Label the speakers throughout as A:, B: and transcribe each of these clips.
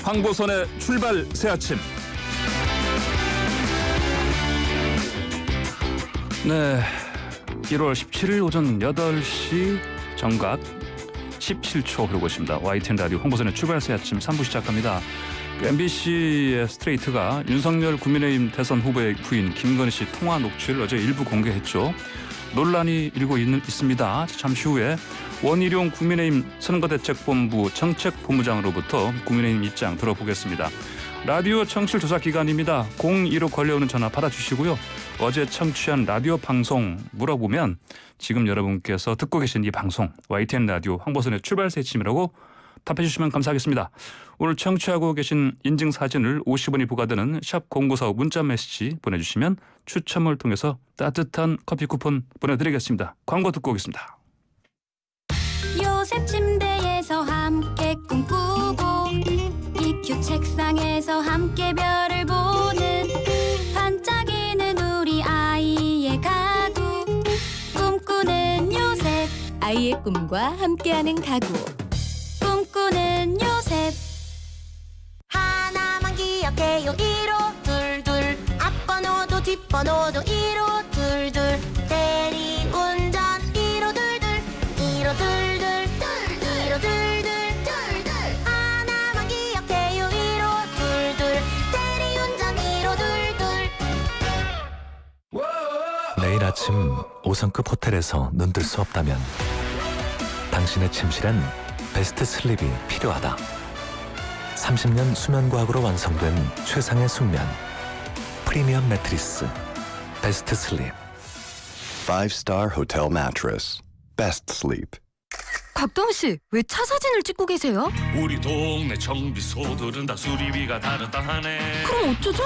A: 황보선의 출발 새아침. 네, 1월 17일 오전 8시 정각 17초 흐르고 있습니다. YTN 라디오 황보선의 출발 새아침 3부 시작합니다. MBC의 스트레이트가 윤석열 국민의힘 대선 후보의 부인 김건희 씨 통화 녹취를 어제 일부 공개했죠. 논란이 일고 있습니다. 잠시 후에 원희룡 국민의힘 선거대책본부 정책본부장으로부터 국민의힘 입장 들어보겠습니다. 라디오 청취율 조사 기간입니다. 02로 걸려오는 전화 받아주시고요. 어제 청취한 라디오 방송 물어보면 지금 여러분께서 듣고 계신 이 방송 YTN 라디오 황보선의 출발 새침이라고 답해 주시면 감사하겠습니다. 오늘 청취하고 계신 인증사진을 50원이 부과되는 샵 0945 문자 메시지 보내주시면 추첨을 통해서 따뜻한 커피 쿠폰 보내드리겠습니다. 광고 듣고 오겠습니다.
B: 요셉 침대에서 함께 꿈꾸고 EQ 책상에서 함께 별을 보는 반짝이는 우리 아이의 가구 꿈꾸는 요셉. 아이의 꿈과 함께하는 가구 꿈꾸는 요셉.
C: 하나만 기억해요. 1호 22 앞번호도 뒷번호도 1호 22 대리운전 1호 22 1호 22 1호 22 하나만 기억해요. 1호 22 대리운전 1호 22.
D: 내일 아침 5성급 호텔에서 눈뜰 수 없다면 당신의 침실엔 베스트 슬립이 필요하다. 30년 수면과학으로 완성된 최상의 숙면 프리미엄 매트리스 베스트 슬립.
E: 5-star hotel mattress. Best sleep.
B: 박동훈 씨, 왜 차 사진을 찍고 계세요?
F: 우리 동네 정비소들은 다 수리비가 다르다 하네.
B: 그럼 어쩌죠?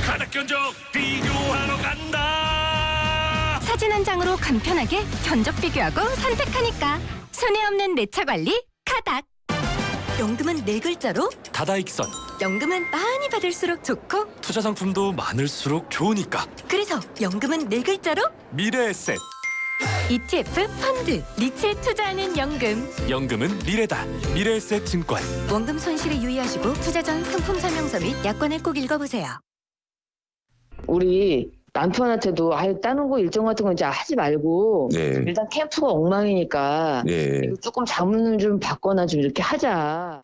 F: 가다 견적 비교하러 간다.
B: 사진 한 장으로 간편하게 견적 비교하고 선택하니까 손해 없는 내 차 관리 카닥. 연금은 4글자로
D: 다다익선.
B: 연금은 많이 받을수록 좋고
D: 투자 상품도 많을수록 좋으니까.
B: 그래서 연금은 4글자로
D: 미래에셋.
B: ETF, 펀드, 리츠에 투자하는 연금.
D: 연금은 미래다. 미래에셋 증권.
B: 원금 손실에 유의하시고 투자 전 상품 설명서 및 약관을 꼭 읽어보세요.
G: 우리 남편한테도 다른 거 일정 같은 거 이제 하지 말고
H: 네.
G: 일단 캠프가 엉망이니까
H: 네.
G: 이거 조금 자문을 좀 받거나 좀 이렇게 하자.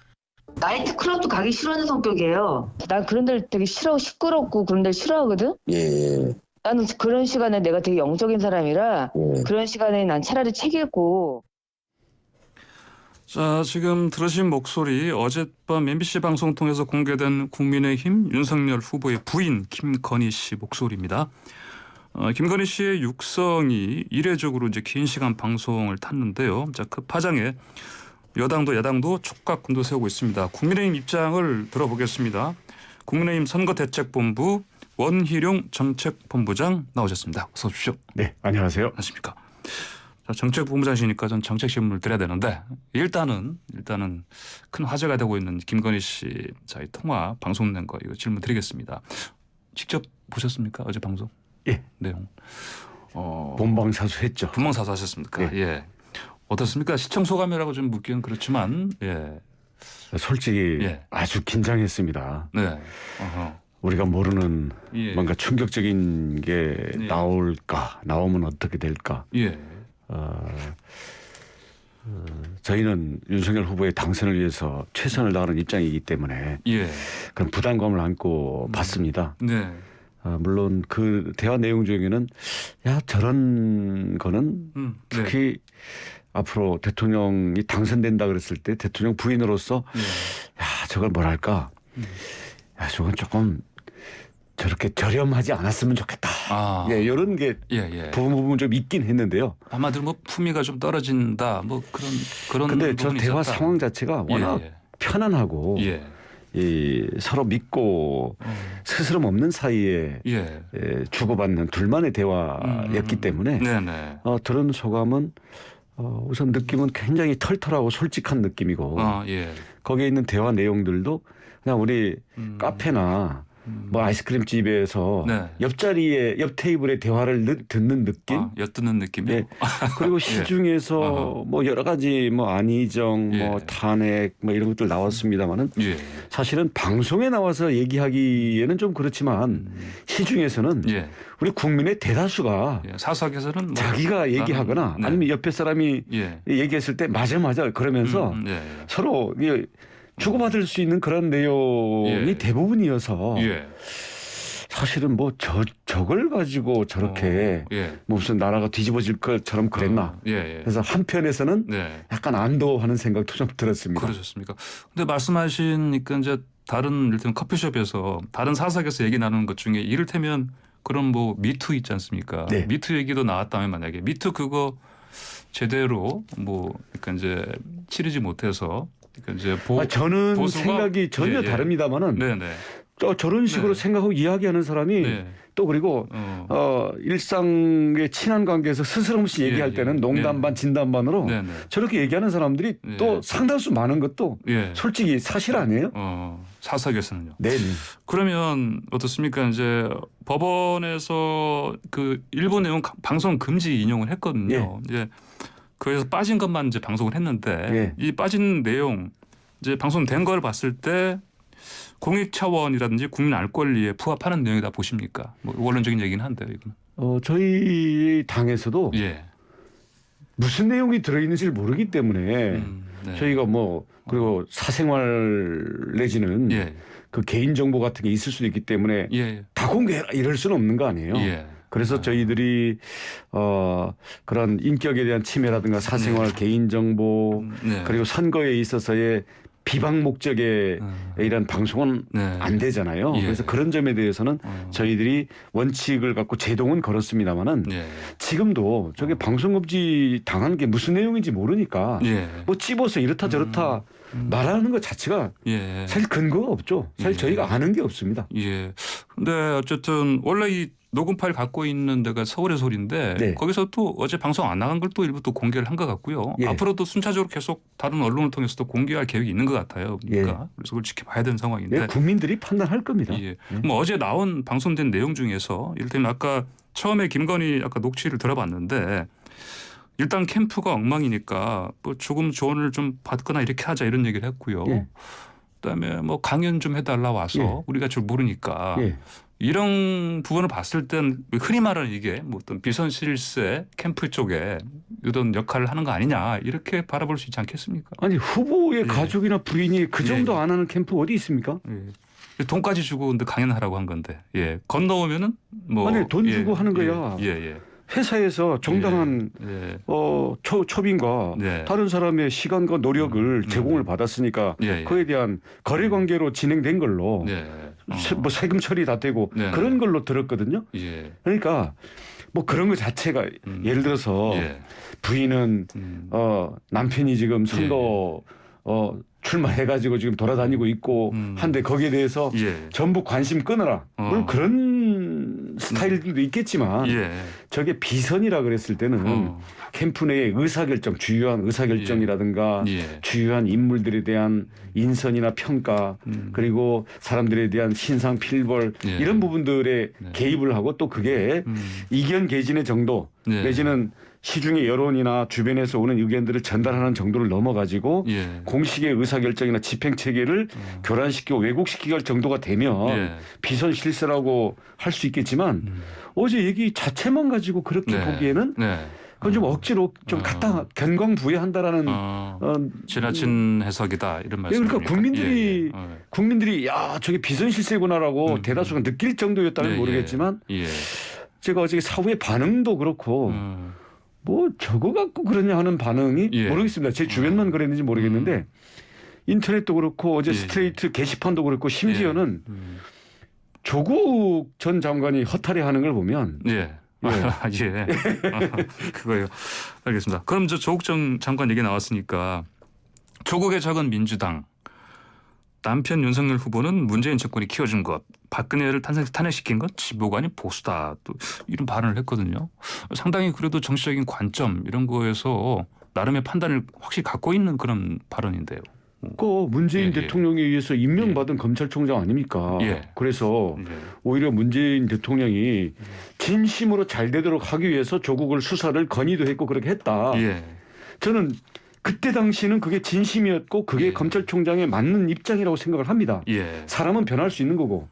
G: 나이트 클럽도 가기 싫어하는 성격이에요. 난 그런 데를 되게 싫어하고 시끄럽고 그런 데를 싫어하거든.
H: 예.
G: 나는 그런 시간에 내가 되게 영적인 사람이라
H: 예.
G: 그런 시간에 난 차라리 책 읽고.
A: 자, 지금 들으신 목소리 어젯밤 MBC 방송 통해서 공개된 국민의힘 윤석열 후보의 부인 김건희 씨 목소리입니다. 김건희 씨의 육성이 이례적으로 이제 긴 시간 방송을 탔는데요. 자, 그 파장에 여당도 야당도 촉각군도 세우고 있습니다. 국민의힘 입장을 들어보겠습니다. 국민의힘 선거대책본부 원희룡 정책본부장 나오셨습니다. 어서 오십시오.
I: 네, 안녕하세요.
A: 안녕하십니까. 자, 정책본부장이시니까 전 정책 질문을 드려야 되는데 일단은 큰 화제가 되고 있는 김건희 씨 자의 통화 방송 낸 거 이거 질문 드리겠습니다. 직접 보셨습니까? 어제 방송?
I: 예.
A: 내용.
I: 본방사수했죠.
A: 본방사수하셨습니까?
I: 네.
A: 예. 어떻습니까? 시청 소감이라고 좀 묻기는 그렇지만 예.
I: 솔직히
A: 예.
I: 아주 긴장했습니다.
A: 네. 어허.
I: 우리가 모르는
A: 예.
I: 뭔가 충격적인 게
A: 예.
I: 나올까, 나오면 어떻게 될까.
A: 예.
I: 저희는 윤석열 후보의 당선을 위해서 최선을 다하는 입장이기 때문에
A: 예.
I: 그런 부담감을 안고 봤습니다.
A: 네.
I: 물론 그 대화 내용 중에는 저런 거는
A: 네.
I: 특히 앞으로 대통령이 당선된다 그랬을 때 대통령 부인으로서
A: 예.
I: 저걸 뭐랄까 저건 조금 저렇게 저렴하지 않았으면 좋겠다. 이런 게 부분 좀 있긴 했는데요.
A: 한마디로 뭐 품위가 좀 떨어진다. 뭐 그런.
I: 근데 저 대화
A: 있었다.
I: 상황 자체가 워낙 편안하고 이 서로 믿고 스스럼 없는 사이에 주고받는 둘만의 대화였기 때문에 들은 소감은 우선 느낌은 굉장히 털털하고 솔직한 느낌이고 거기에 있는 대화 내용들도 그냥 우리 카페나 뭐 아이스크림 집에서
A: 네.
I: 옆자리에 옆 테이블에 대화를 듣는 느낌.
A: 엿듣는 느낌이요.
I: 네. 그리고 시중에서 뭐 여러 가지 뭐 안희정, 뭐
A: 예.
I: 탄핵 뭐 이런 것들 나왔습니다만은
A: 예.
I: 사실은 방송에 나와서 얘기하기에는 좀 그렇지만 시중에서는
A: 예.
I: 우리 국민의 대다수가
A: 예. 사석에서는 뭐
I: 자기가 얘기하거나
A: 네.
I: 아니면 옆에 사람이
A: 예.
I: 얘기했을 때 맞아 그러면서
A: 예.
I: 서로 이게 주고받을 수 있는 그런 내용이
A: 예.
I: 대부분이어서
A: 예.
I: 사실은 뭐 저걸 가지고 저렇게
A: 예.
I: 뭐 무슨 나라가 뒤집어질 것처럼 그랬나.
A: 예. 예.
I: 그래서 한편에서는
A: 네.
I: 약간 안도하는 생각도 좀 들었습니다.
A: 그러셨습니까? 근데 말씀하시니까 이제 다른 이를테면 커피숍에서 다른 사석에서 얘기 나누는 것 중에 이를테면 그런 뭐 미투 있지 않습니까?
I: 네.
A: 미투 얘기도 나왔다면 만약에 미투 그거 제대로 뭐 그러니까 이제 치르지 못해서 그러니까 이제
I: 저는
A: 보수가-
I: 생각이 전혀
A: 예, 예.
I: 다릅니다만은
A: 네네.
I: 저런 식으로
A: 네.
I: 생각하고 이야기하는 사람이
A: 네.
I: 또 그리고 일상의 친한 관계에서 스스럼없이
A: 예,
I: 얘기할
A: 예.
I: 때는 농담 반 진담 반으로
A: 네네.
I: 저렇게 얘기하는 사람들이
A: 네.
I: 또 상당수 많은 것도
A: 예.
I: 솔직히 사실 아니에요?
A: 사석에서는요.
I: 네.
A: 그러면 어떻습니까? 이제 법원에서 그 일부 내용 방송 금지 인용을 했거든요. 이제 그래서 빠진 것만 이제 방송을 했는데 이 빠진 내용 이제 방송된 걸 봤을 때 공익 차원이라든지 국민 알 권리에 부합하는 내용이다 보십니까? 뭐 원론적인 얘기는 한데요, 이거는.
I: 저희 당에서도
A: 예.
I: 무슨 내용이 들어있는지를 모르기 때문에
A: 네.
I: 저희가 뭐 그리고 사생활 내지는
A: 예.
I: 그 개인 정보 같은 게 있을 수도 있기 때문에
A: 예.
I: 다 공개해라 이럴 수는 없는 거 아니에요.
A: 예.
I: 그래서 저희들이 그런 인격에 대한 침해라든가 사생활 개인 정보
A: 네.
I: 그리고 선거에 있어서의 비방 목적의 이런 방송은
A: 네.
I: 안 되잖아요.
A: 예.
I: 그래서 그런 점에 대해서는 저희들이 원칙을 갖고 제동은 걸었습니다만은
A: 예.
I: 지금도 저게 방송금지 당한 게 무슨 내용인지 모르니까
A: 예.
I: 뭐 찝어서 이렇다 저렇다 말하는 것 자체가
A: 예.
I: 사실 근거가 없죠. 사실
A: 예.
I: 저희가 아는 게 없습니다.
A: 예. 근데 어쨌든 원래 이 녹음 파일 갖고 있는 데가 서울의 소리인데
I: 네.
A: 거기서 또 어제 방송 안 나간 걸 또 일부 또 공개를 한 것 같고요.
I: 예.
A: 앞으로도 순차적으로 계속 다른 언론을 통해서도 공개할 계획이 있는 것 같아요. 그러니까 그래서 그걸 지켜봐야 되는 상황인데.
I: 예, 국민들이 판단할 겁니다.
A: 예. 뭐 어제 나온 방송된 내용 중에서 이를테면 아까 처음에 김건희 아까 녹취를 들어봤는데 일단 캠프가 엉망이니까 뭐 조금 조언을 좀 받거나 이렇게 하자 이런 얘기를 했고요.
I: 예.
A: 그다음에 뭐 강연 좀 해달라 와서
I: 예.
A: 우리가 잘 모르니까
I: 예.
A: 이런 부분을 봤을 땐 흔히 말하는 이게 뭐 어떤 비선실세 캠프 쪽에 이런 역할을 하는 거 아니냐 이렇게 바라볼 수 있지 않겠습니까?
I: 아니 후보의
A: 예.
I: 가족이나 부인이 그 정도
A: 예.
I: 안 하는 캠프 어디 있습니까?
A: 예. 돈까지 주고 근데 강연하라고 한 건데 예. 건너오면은 뭐
I: 아니 돈 주고
A: 예.
I: 하는 거야.
A: 예.
I: 회사에서 정당한
A: 예.
I: 초빙과
A: 네.
I: 다른 사람의 시간과 노력을 제공을 받았으니까
A: 예.
I: 그에 대한 거래 관계로 진행된 걸로
A: 예.
I: 뭐 세금 처리 다 되고
A: 네.
I: 그런 걸로 들었거든요.
A: 예.
I: 그러니까 뭐 그런 것 자체가 예를 들어서
A: 예.
I: 부인은 남편이 지금 선거 출마해가지고 지금 돌아다니고 있고 한데 거기에 대해서
A: 예.
I: 전부 관심 끊어라. 물론 그런 스타일들도 있겠지만
A: 예.
I: 저게 비선이라 그랬을 때는 캠프 내의 의사결정, 주요한 의사결정이라든가
A: 예.
I: 주요한 인물들에 대한 인선이나 평가 그리고 사람들에 대한 신상 필벌
A: 예.
I: 이런 부분들에 개입을 하고 또 그게 이견 개진의 정도
A: 예.
I: 내지는 시중의 여론이나 주변에서 오는 의견들을 전달하는 정도를 넘어가지고
A: 예.
I: 공식의 의사결정이나 집행체계를 교란시키고 왜곡시키게 할 정도가 되면
A: 예.
I: 비선 실세라고 할 수 있겠지만 어제 얘기 자체만 가지고 그렇게
A: 네.
I: 보기에는
A: 네.
I: 그건 좀 억지로 좀 갖다 견광부회한다라는
A: 지나친 해석이다 이런 말씀입니까?
I: 그러니까 국민들이 야 저게 비선 실세구나라고 대다수가 느낄 정도였다면
A: 예,
I: 모르겠지만
A: 예.
I: 제가 어제 사후의 반응도 그렇고 뭐 저거 갖고 그러냐 하는 반응이
A: 예.
I: 모르겠습니다. 제 주변만 그랬는지 모르겠는데 인터넷도 그렇고 어제
A: 예.
I: 스트레이트 게시판도 그렇고 심지어는 조국 전 장관이 허탈해하는 걸 보면
A: 예. 예. 그거요. 알겠습니다. 그럼 저 조국 전 장관 얘기 나왔으니까 조국의 적은 민주당 남편 윤석열 후보는 문재인 정권이 키워준 것 박근혜를 탄핵시킨 건 진보가 아닌 보수다 또 이런 발언을 했거든요. 상당히 그래도 정치적인 관점 이런 거에서 나름의 판단을 확실히 갖고 있는 그런 발언인데요.
I: 그 문재인
A: 예, 예.
I: 대통령에 의해서 임명받은 검찰총장 아닙니까?
A: 예.
I: 그래서
A: 예.
I: 오히려 문재인 대통령이 진심으로 잘 되도록 하기 위해서 조국을 수사를 건의도 했고 그렇게 했다.
A: 예.
I: 저는 그때 당시는 그게 진심이었고 그게
A: 예.
I: 검찰총장에 맞는 입장이라고 생각을 합니다.
A: 예.
I: 사람은 변할 수 있는 거고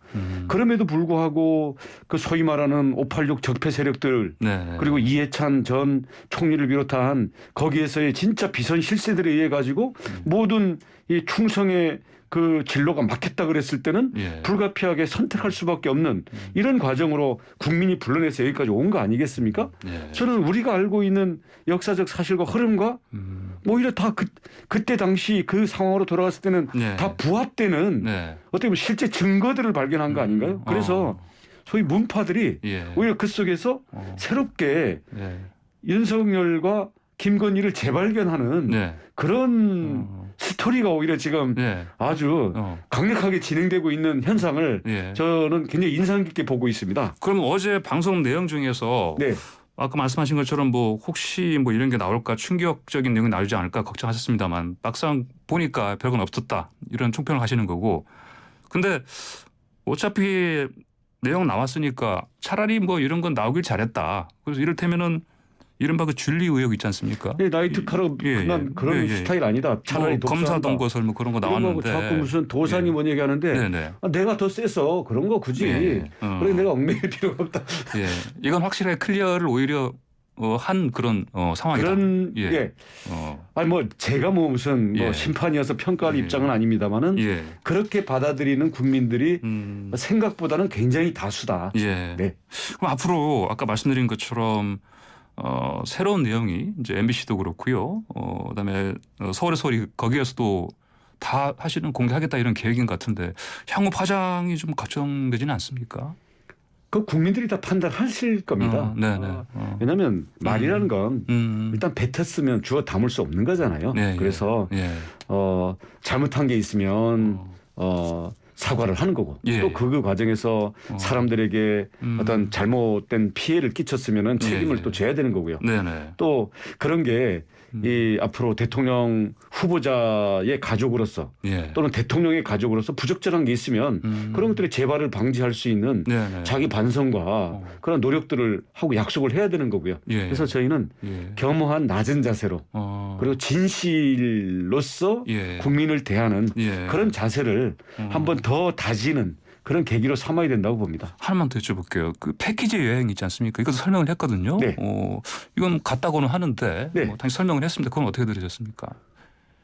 I: 그럼에도 불구하고 그 소위 말하는 586 적폐 세력들
A: 네.
I: 그리고 이해찬 전 총리를 비롯한 거기에서의 진짜 비선 실세들에 의해 가지고 모든 이 충성의 그 진로가 막혔다 그랬을 때는
A: 예.
I: 불가피하게 선택할 수밖에 없는 이런 과정으로 국민이 불러내서 여기까지 온 거 아니겠습니까?
A: 예.
I: 저는 우리가 알고 있는 역사적 사실과 흐름과 오히려 다 그때 당시 그 상황으로 돌아갔을 때는
A: 네.
I: 다 부합되는
A: 네.
I: 어떻게 보면 실제 증거들을 발견한 거 아닌가요? 그래서 소위 문파들이
A: 예.
I: 오히려 그 속에서 새롭게
A: 예.
I: 윤석열과 김건희를 재발견하는
A: 네.
I: 그런 스토리가 오히려 지금
A: 네.
I: 아주 강력하게 진행되고 있는 현상을
A: 예.
I: 저는 굉장히 인상 깊게 보고 있습니다.
A: 그럼 어제 방송 내용 중에서
I: 네.
A: 아까 말씀하신 것처럼 뭐 혹시 뭐 이런 게 나올까 충격적인 내용이 나오지 않을까 걱정하셨습니다만 막상 보니까 별건 없었다 이런 총평을 하시는 거고 근데 어차피 내용 나왔으니까 차라리 뭐 이런 건 나오길 잘했다. 그래서 이를테면은 이른바 그 줄리 의혹 있지 않습니까?
I: 나이트 클럽 그런 스타일 아니다. 차라리
A: 뭐 검사동 것을 뭐 그런 거 나왔는데
I: 자꾸 무슨 도산이 뭔 얘기하는데
A: 네네.
I: 내가 더 세서 그런 거 굳이
A: 예.
I: 그래 내가 얽매일 필요가 없다.
A: 예. 이건 확실하게 클리어를 오히려 한 그런 상황이다.
I: 그런
A: 예.
I: 예. 아니 뭐 제가 뭐 무슨 뭐
A: 예.
I: 심판이어서 평가할
A: 예.
I: 입장은 아닙니다만은
A: 예.
I: 그렇게 받아들이는 국민들이 생각보다는 굉장히 다수다.
A: 예.
I: 네.
A: 그럼 앞으로 아까 말씀드린 것처럼 새로운 내용이 이제 MBC도 그렇고요. 그다음에 서울의 소리 거기에서도 다 사실은 공개하겠다 이런 계획인 것 같은데 향후 파장이 좀 걱정되지는 않습니까?
I: 그 국민들이 다 판단하실 겁니다.
A: 네네.
I: 왜냐하면 말이라는 건 일단 뱉었으면 주워 담을 수 없는 거잖아요.
A: 네,
I: 그래서
A: 예.
I: 잘못한 게 있으면 사과를 하는 거고
A: 예.
I: 또 그 과정에서 사람들에게 어떤 잘못된 피해를 끼쳤으면 책임을
A: 예.
I: 또 져야 되는 거고요.
A: 네네.
I: 또 그런 게 이 앞으로 대통령 후보자의 가족으로서
A: 예.
I: 또는 대통령의 가족으로서 부적절한 게 있으면 그런 것들의 재발을 방지할 수 있는
A: 네네.
I: 자기 반성과 그런 노력들을 하고 약속을 해야 되는 거고요.
A: 예.
I: 그래서 저희는
A: 예.
I: 겸허한 낮은 자세로 그리고 진실로서
A: 예.
I: 국민을 대하는
A: 예.
I: 그런 자세를 한번 더 다지는 그런 계기로 삼아야 된다고 봅니다.
A: 하나만 더 여쭤볼게요. 그 패키지 여행 있지 않습니까? 이것도 설명을 했거든요.
I: 네.
A: 이건 같다고는 하는데
I: 네.
A: 뭐 당시 설명을 했습니다. 그건 어떻게 들으셨습니까?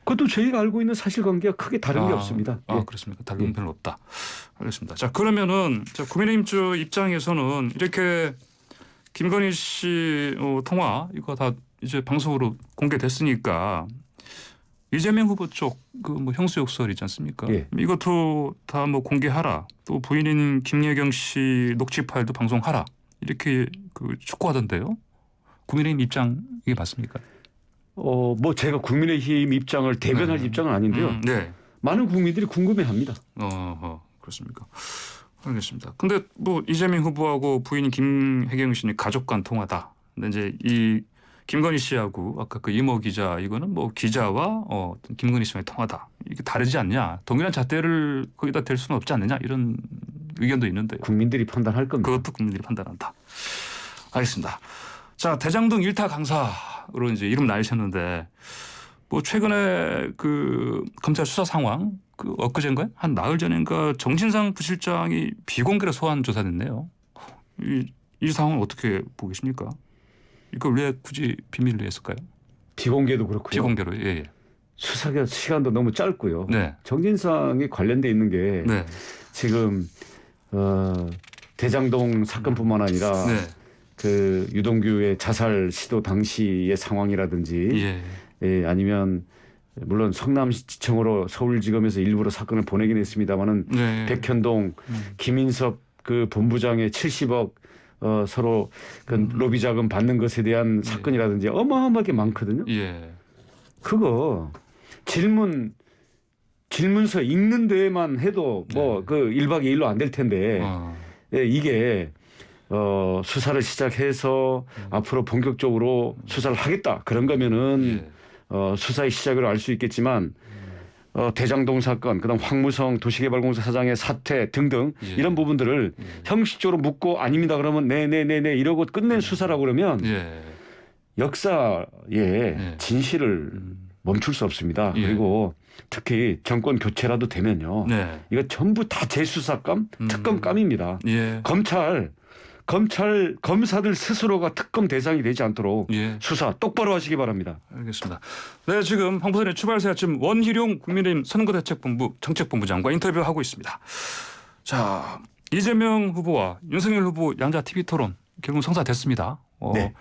I: 그것도 저희가 알고 있는 사실관계가 크게 다른 게 없습니다. 예.
A: 그렇습니까? 다른 건 별로 없다. 알겠습니다. 자, 그러면은 국민의힘 쪽 입장에서는 이렇게 김건희 씨 통화 이거 다 이제 방송으로 공개됐으니까 이재명 후보 쪽 그 뭐 형수 욕설 있지 않습니까?
I: 예.
A: 이것도 다 뭐 공개하라. 또 부인인 김예경 씨 녹취 파일도 방송하라. 이렇게 그 촉구하던데요. 국민의힘 입장 이게 맞습니까?
I: 뭐 제가 국민의힘 입장을 대변할 입장은 아닌데요.
A: 네.
I: 많은 국민들이 궁금해합니다.
A: 그렇습니까? 알겠습니다. 근데 뭐 이재명 후보하고 부인 김혜경 씨는 가족 간 통화다. 근데 이제 이 김건희 씨하고 아까 그 이모 기자 이거는 뭐 기자와 김건희 씨와의 통화다. 이게 다르지 않냐? 동일한 잣대를 거기다 댈 수는 없지 않느냐? 이런 의견도 있는데요.
I: 국민들이 판단할 겁니다.
A: 그것도 국민들이 판단한다. 알겠습니다. 자, 대장동 일타 강사로 이제 이름 날리셨는데 뭐 최근에 그 검찰 수사 상황 그 엊그제인가요? 한 나흘 전인가 정진상 부실장이 비공개로 소환 조사됐네요. 이 상황은 어떻게 보고 계십니까? 이걸 왜 굳이 비밀로 했을까요?
I: 비공개도 그렇고요.
A: 비공개로 예.
I: 수사 시간도 너무 짧고요.
A: 네.
I: 정진상이 관련돼 있는 게
A: 네.
I: 지금 대장동 사건뿐만 아니라
A: 네.
I: 그 유동규의 자살 시도 당시의 상황이라든지
A: 예.
I: 아니면 물론 성남시청으로 서울지검에서 일부러 사건을 보내긴 했습니다마는
A: 네.
I: 백현동 김인섭 그 본부장의 70억 서로 그 로비 자금 받는 것에 대한 사건이라든지 어마어마하게 많거든요.
A: 예.
I: 그거 질문서 읽는 데만 해도 뭐 그 1박 2일로 안 될 텐데 이게 수사를 시작해서 앞으로 본격적으로 수사를 하겠다 그런 거면은 수사의 시작으로 알 수 있겠지만 대장동 사건, 그다음 황무성 도시개발공사 사장의 사퇴 등등
A: 예.
I: 이런 부분들을 형식적으로 묻고 아닙니다 그러면 네네네네 이러고 끝낸 수사라고 그러면
A: 예.
I: 역사의 진실을 멈출 수 없습니다.
A: 예.
I: 그리고 특히 정권 교체라도 되면요.
A: 네.
I: 이거 전부 다 재수사감, 특검감입니다.
A: 예.
I: 검사들 스스로가 특검 대상이 되지 않도록
A: 예.
I: 수사 똑바로 하시기 바랍니다.
A: 알겠습니다. 네, 지금 황보선의 추발새 아침 원희룡 국민의힘 선거대책본부 정책본부장과 인터뷰하고 있습니다. 자, 이재명 후보와 윤석열 후보 양자 TV 토론 결국 성사됐습니다.
I: 네.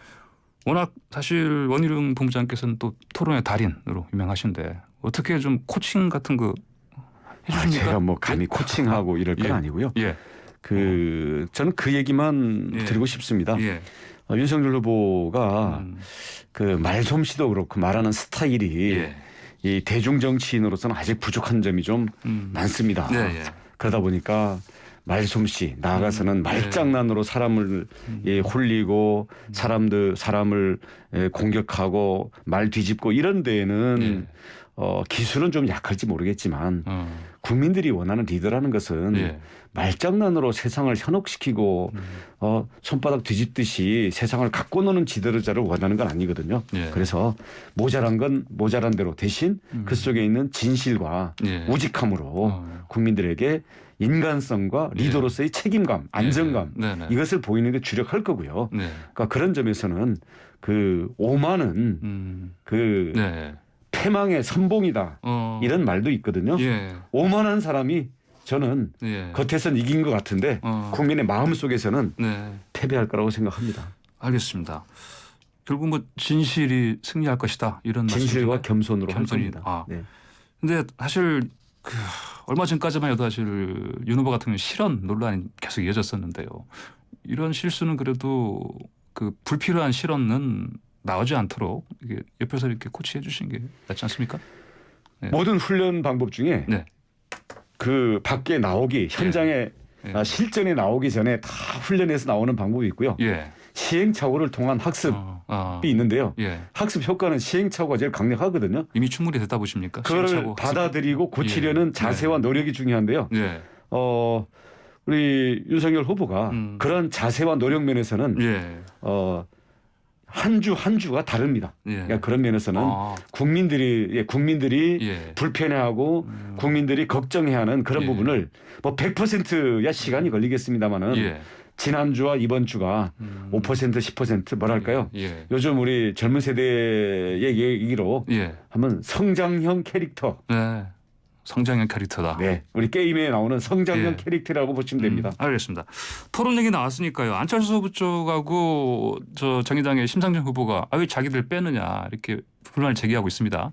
A: 워낙 사실 원희룡 본부장께서는 또 토론의 달인으로 유명하신데 어떻게 좀 코칭 같은 거 해주십니까?
I: 제가 뭐 감히 코칭하고 이럴 건
A: 예.
I: 아니고요.
A: 예.
I: 저는 그 얘기만
A: 예.
I: 드리고 싶습니다.
A: 예.
I: 윤석열 후보가 그 말솜씨도 그렇고 말하는 스타일이
A: 예.
I: 이 대중 정치인으로서는 아직 부족한 점이 좀 많습니다.
A: 네, 예.
I: 그러다 보니까 말솜씨 나아가서는 말장난으로 사람을 홀리고 사람을 공격하고 말 뒤집고 이런 데에는 기술은 좀 약할지 모르겠지만 국민들이 원하는 리더라는 것은
A: 예.
I: 말장난으로 세상을 현혹시키고 손바닥 뒤집듯이 세상을 갖고 노는 지도자를 원하는 건 아니거든요.
A: 예.
I: 그래서 모자란 건 모자란 대로 대신 그 속에 있는 진실과
A: 예.
I: 우직함으로 국민들에게 인간성과 리더로서의 책임감, 안정감
A: 네, 네.
I: 이것을 보이는 데 주력할 거고요.
A: 네.
I: 그러니까 그런 점에서는 그 오만은 그
A: 네.
I: 패망의 선봉이다 이런 말도 있거든요.
A: 예.
I: 오만한 사람이 저는
A: 예.
I: 겉에선 이긴 것 같은데 국민의 마음 속에서는
A: 네.
I: 패배할 거라고 생각합니다.
A: 알겠습니다. 결국 뭐 진실이 승리할 것이다 이런
I: 진실과
A: 말씀이신가요?
I: 겸손으로 할
A: 겸손이.
I: 겁니다.
A: 아.
I: 네.
A: 근데 사실 얼마 전까지만 해도 사실 윤 후보 같은 경우 실언 논란이 계속 이어졌었는데요. 이런 실수는 그래도 그 불필요한 실언은 나오지 않도록 이게 옆에서 이렇게 코치해 주시는 게 낫지 않습니까? 네.
I: 모든 훈련 방법 중에
A: 네.
I: 그 밖에 나오기 현장에
A: 예.
I: 실전에 나오기 전에 다 훈련해서 나오는 방법이 있고요.
A: 예.
I: 시행착오를 통한 학습이 있는데요.
A: 예.
I: 학습 효과는 시행착오가 제일 강력하거든요.
A: 이미 충분히 됐다 보십니까?
I: 그걸
A: 시행착오
I: 받아들이고 고치려는
A: 예.
I: 자세와 노력이 중요한데요.
A: 예.
I: 우리 윤석열 후보가 그런 자세와 노력 면에서는
A: 예.
I: 한 주 한 주가 다릅니다.
A: 예.
I: 그러니까 그런 면에서는
A: 아.
I: 국민들이
A: 예.
I: 불편해하고 국민들이 걱정해하는 그런
A: 예.
I: 부분을 뭐 100%야 시간이 걸리겠습니다만은
A: 예.
I: 지난주와 이번 주가 5% 10% 뭐랄까요?
A: 예.
I: 요즘 우리 젊은 세대의 얘기로
A: 예.
I: 한번 성장형 캐릭터.
A: 네. 성장형 캐릭터다.
I: 네. 우리 게임에 나오는 성장형
A: 예.
I: 캐릭터라고 보시면 됩니다.
A: 알겠습니다. 토론 얘기 나왔으니까요. 안철수 후보 쪽하고 저 정의당의 심상정 후보가 왜 자기들 빼느냐 이렇게 불만을 제기하고 있습니다.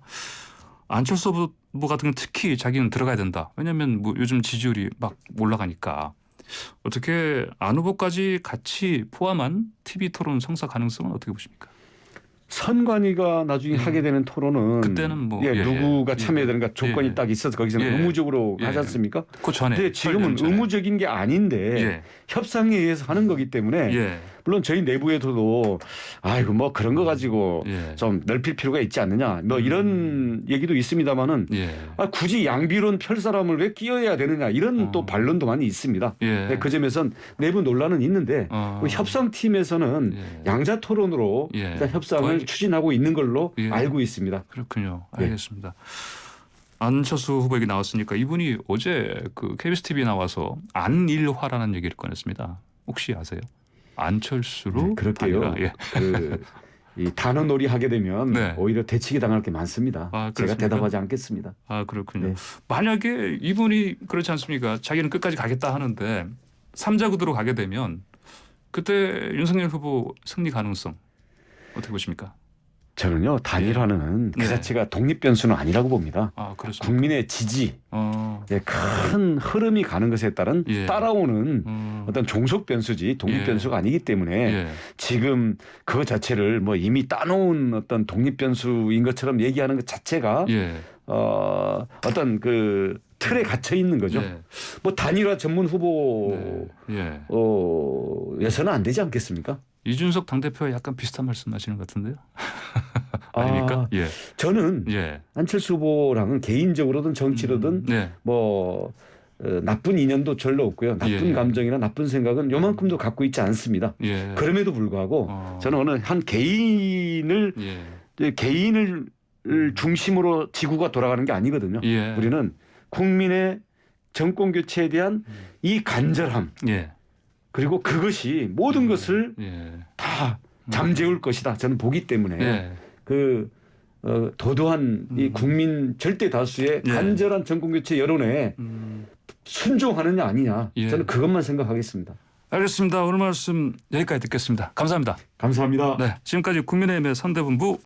A: 안철수 후보 같은 경우는 특히 자기는 들어가야 된다. 왜냐하면 뭐 요즘 지지율이 막 올라가니까. 어떻게 안 후보까지 같이 포함한 TV 토론 성사 가능성은 어떻게 보십니까?
I: 선관위가 나중에 하게 되는 토론은
A: 그때는 뭐
I: 누구가 참여해야 되는가 조건이
A: 예.
I: 딱 있어서 거기서는
A: 예.
I: 의무적으로
A: 예.
I: 하지 않습니까?
A: 그 전에.
I: 근데 지금은
A: 전에.
I: 의무적인 게 아닌데
A: 예.
I: 협상에 의해서 하는 거기 때문에
A: 예.
I: 물론 저희 내부에서도 아이고 뭐 그런 거 가지고
A: 예.
I: 좀 넓힐 필요가 있지 않느냐 뭐 이런 얘기도 있습니다만은
A: 예.
I: 굳이 양비론 펼 사람을 왜 끼워야 되느냐 이런 또 반론도 많이 있습니다.
A: 예.
I: 그 점에선 내부 논란은 있는데 그 협상팀에서는
A: 예.
I: 양자 토론으로
A: 예.
I: 일단 협상을
A: 거의-
I: 추진하고 있는 걸로
A: 예.
I: 알고 있습니다.
A: 그렇군요.
I: 예.
A: 알겠습니다. 안철수 후보 얘기 나왔으니까 이분이 어제 그 KBS TV에 나와서 안일화라는 얘기를 꺼냈습니다. 혹시 아세요? 안철수로
I: 네, 그렇게요.
A: 단일화. 예.
I: 이 단어놀이 하게 되면
A: 네.
I: 오히려 대치기 당할 게 많습니다.
A: 아,
I: 제가
A: 그렇습니까?
I: 대답하지 않겠습니다.
A: 아 그렇군요.
I: 네.
A: 만약에 이분이 그렇지 않습니까? 자기는 끝까지 가겠다 하는데 3자 구도로 가게 되면 그때 윤석열 후보 승리 가능성 어떻게 보십니까?
I: 저는요 단일화는 그
A: 네.
I: 자체가 독립 변수는 아니라고 봅니다.
A: 아 그렇습니까?
I: 국민의 지지, 큰 흐름이 가는 것에 따른
A: 예.
I: 따라오는 어떤 종속 변수지 독립
A: 예.
I: 변수가 아니기 때문에
A: 예.
I: 지금 그거 자체를 뭐 이미 따놓은 어떤 독립 변수인 것처럼 얘기하는 것 자체가
A: 예.
I: 어떤 그 틀에 갇혀 있는 거죠.
A: 예.
I: 뭐 단일화 전문 후보
A: 예.
I: 여서는 안 되지 않겠습니까?
A: 이준석 당대표와 약간 비슷한 말씀 하시는 것 같은데요. 아닙니까? 예.
I: 저는
A: 예.
I: 안철수 후보랑은 개인적으로든 정치로든
A: 네.
I: 뭐 나쁜 인연도 별로 없고요. 나쁜
A: 예.
I: 감정이나 나쁜 생각은 요만큼도 갖고 있지 않습니다.
A: 예.
I: 그럼에도 불구하고 저는 어느 한 개인을 중심으로 지구가 돌아가는 게 아니거든요.
A: 예.
I: 우리는 국민의 정권 교체에 대한 이 간절함
A: 예.
I: 그리고 그것이 모든 것을
A: 예.
I: 다 잠재울 것이다. 저는 보기 때문에
A: 예.
I: 그 도도한 이 국민 절대 다수의
A: 예.
I: 간절한 정권 교체 여론에 순종하느냐 아니냐.
A: 예.
I: 저는 그것만 생각하겠습니다.
A: 알겠습니다. 오늘 말씀 여기까지 듣겠습니다. 감사합니다.
I: 감사합니다.
A: 네, 지금까지 국민의힘의 선대본부